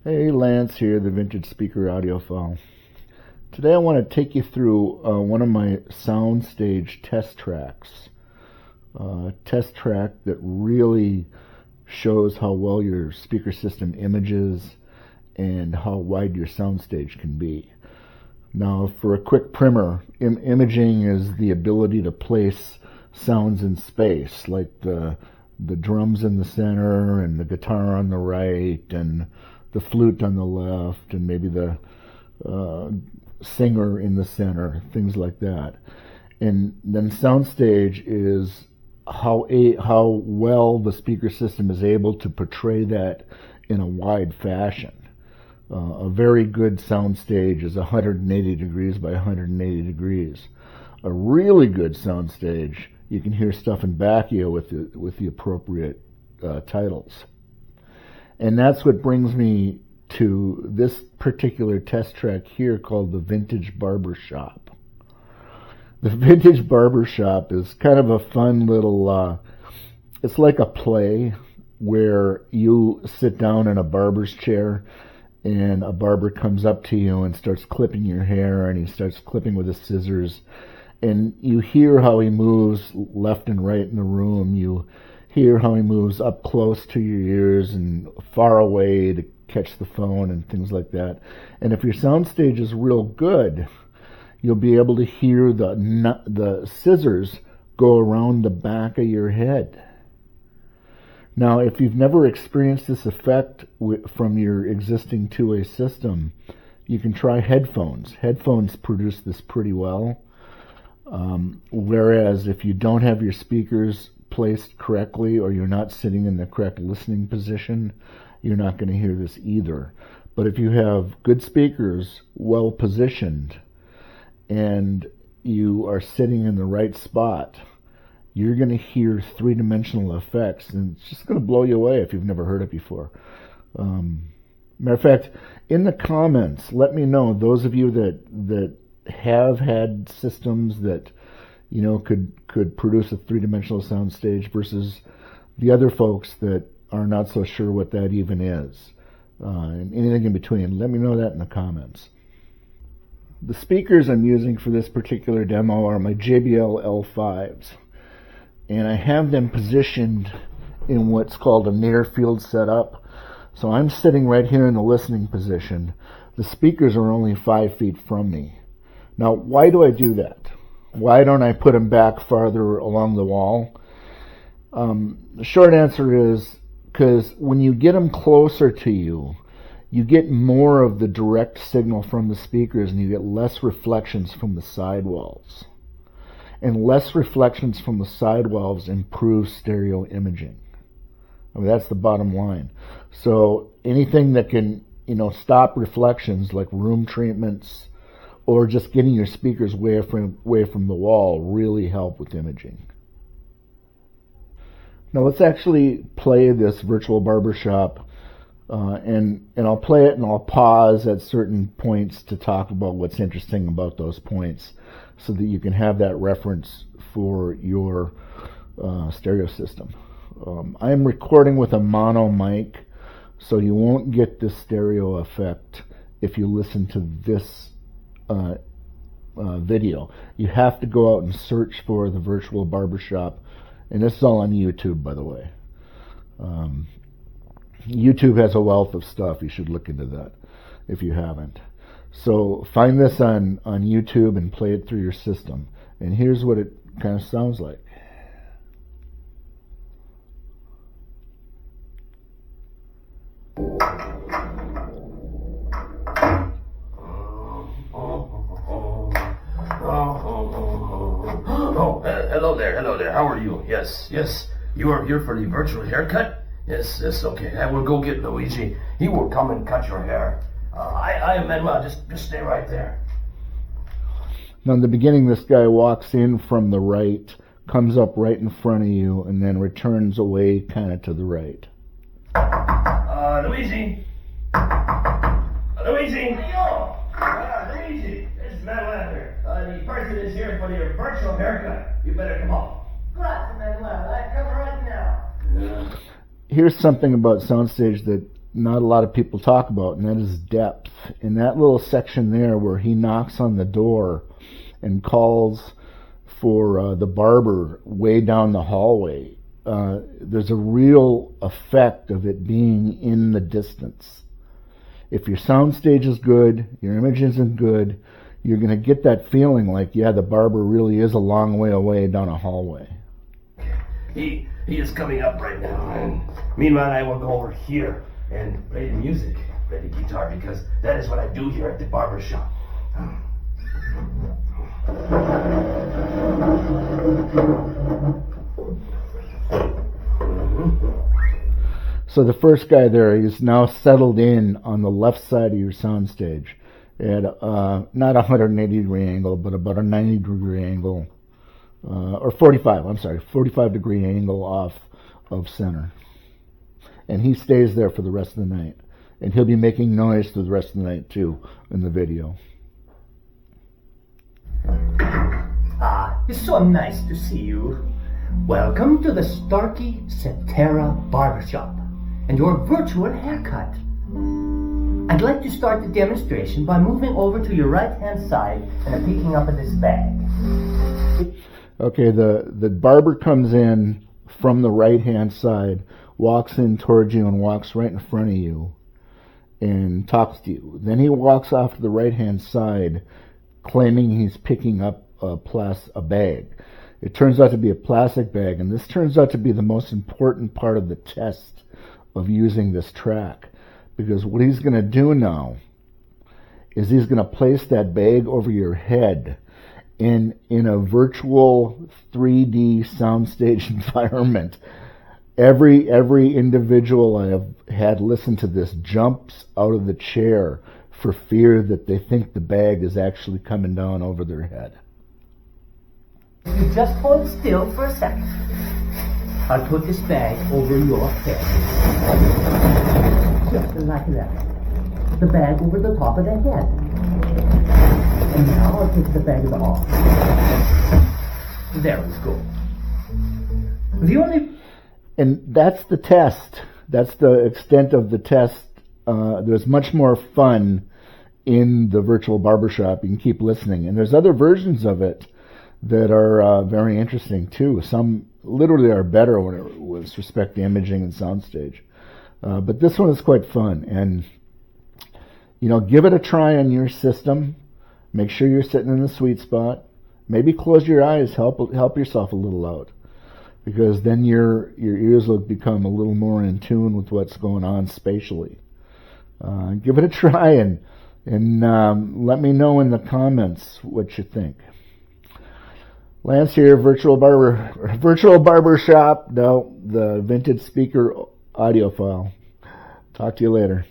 Hey, Lance here, the Vintage Speaker Audiophile. Today I want to take you through one of my Soundstage test tracks. Test track that really shows how well your speaker system images and how wide your soundstage can be. Now, for a quick primer, imaging is the ability to place sounds in space, like the drums in the center and the guitar on the right and the flute on the left and maybe the singer in the center, things like that. And then soundstage is how well the speaker system is able to portray that in a wide fashion. A very good soundstage is 180 degrees by 180 degrees. A really good soundstage, you can hear stuff in back of you with the appropriate titles. And that's what brings me to this particular test track here called the Vintage Barbershop. The Vintage Barbershop is kind of a fun little, it's like a play where you sit down in a barber's chair and a barber comes up to you and starts clipping your hair, and he starts clipping with his scissors, and you hear how he moves left and right in the room. You hear how he moves up close to your ears and far away to catch the phone and things like that. And if your soundstage is real good, you'll be able to hear the scissors go around the back of your head. Now, if you've never experienced this effect from your existing two-way system, you can try headphones. Headphones produce this pretty well. Whereas if you don't have your speakers placed correctly or you're not sitting in the correct listening position, you're not going to hear this either. But if you have good speakers, well positioned, and you are sitting in the right spot, you're going to hear three-dimensional effects, and it's just going to blow you away if you've never heard it before. Matter of fact, in the comments, let me know, those of you that have had systems that could produce a three-dimensional soundstage versus the other folks that are not so sure what that even is, and anything in between. Let me know that in the comments. The speakers I'm using for this particular demo are my JBL L5s, and I have them positioned in what's called a near field setup. So I'm sitting right here in the listening position. The speakers are only 5 feet from me. Now, why do I do that? Why don't I put them back farther along the wall? The short answer is because when you get them closer to you, you get more of the direct signal from the speakers and you get less reflections from the sidewalls. And less reflections from the sidewalls improves stereo imaging. I mean, that's the bottom line. So anything that can, stop reflections like room treatments, or just getting your speakers away from the wall really help with imaging. Now let's actually play this virtual barbershop, and I'll play it and I'll pause at certain points to talk about what's interesting about those points so that you can have that reference for your stereo system. I am recording with a mono mic, so you won't get this stereo effect if you listen to this video. You have to go out and search for the virtual barbershop, and this is all on YouTube, by the way. YouTube has a wealth of stuff. You should look into that if you haven't. So find this on YouTube and play it through your system. And here's what it kind of sounds like. Hello there. How are you? Yes. You are here for the virtual haircut? Yes, okay. I will go get Luigi. He will come and cut your hair. I am Manuel. Just stay right there. Now, in the beginning, this guy walks in from the right, comes up right in front of you, and then returns away kind of to the right. Luigi. Luigi. Luigi. This is Manuel here. The person is here for your virtual haircut. You better come on. Grazie, Manuel. I come right now. Here's something about Soundstage that not a lot of people talk about, and that is depth. In that little section there where he knocks on the door and calls for the barber way down the hallway, there's a real effect of it being in the distance. If your soundstage is good, your image isn't good, you're going to get that feeling like, yeah, the barber really is a long way away down a hallway. He is coming up right now, and meanwhile I will go over here and play the music, play the guitar, because that is what I do here at the barbershop. So the first guy there, he's now settled in on the left side of your soundstage at not a 180 degree angle, but about a 90 degree angle, or 45 degree angle off of center. And he stays there for the rest of the night. And he'll be making noise through the rest of the night too in the video. It's so nice to see you. Welcome to the Starkey Cetera Barbershop and your virtual haircut. I'd like to start the demonstration by moving over to your right-hand side and picking up this bag. Okay, the barber comes in from the right-hand side, walks in towards you and walks right in front of you and talks to you. Then he walks off to the right-hand side claiming he's picking up a bag. It turns out to be a plastic bag, and this turns out to be the most important part of the test of using this track, because what he's going to do now is he's going to place that bag over your head in a virtual 3D soundstage environment. Every individual I have had listen to this jumps out of the chair for fear that they think the bag is actually coming down over their head. You just hold still for a second. I'll put this bag over your head. Just like that. The bag over the top of the head. And now I'll take the bag off. There we go. And that's the test. That's the extent of the test. There's much more fun in the virtual barbershop. You can keep listening. And there's other versions of it that are very interesting too. Some literally are better when it with respect to imaging and soundstage. But this one is quite fun. And, give it a try on your system. Make sure you're sitting in the sweet spot. Maybe close your eyes. Help yourself a little out. Because then your ears will become a little more in tune with what's going on spatially. Give it a try and let me know in the comments what you think. Lance here, virtual barbershop. No, the vintage speaker audiophile. Talk to you later.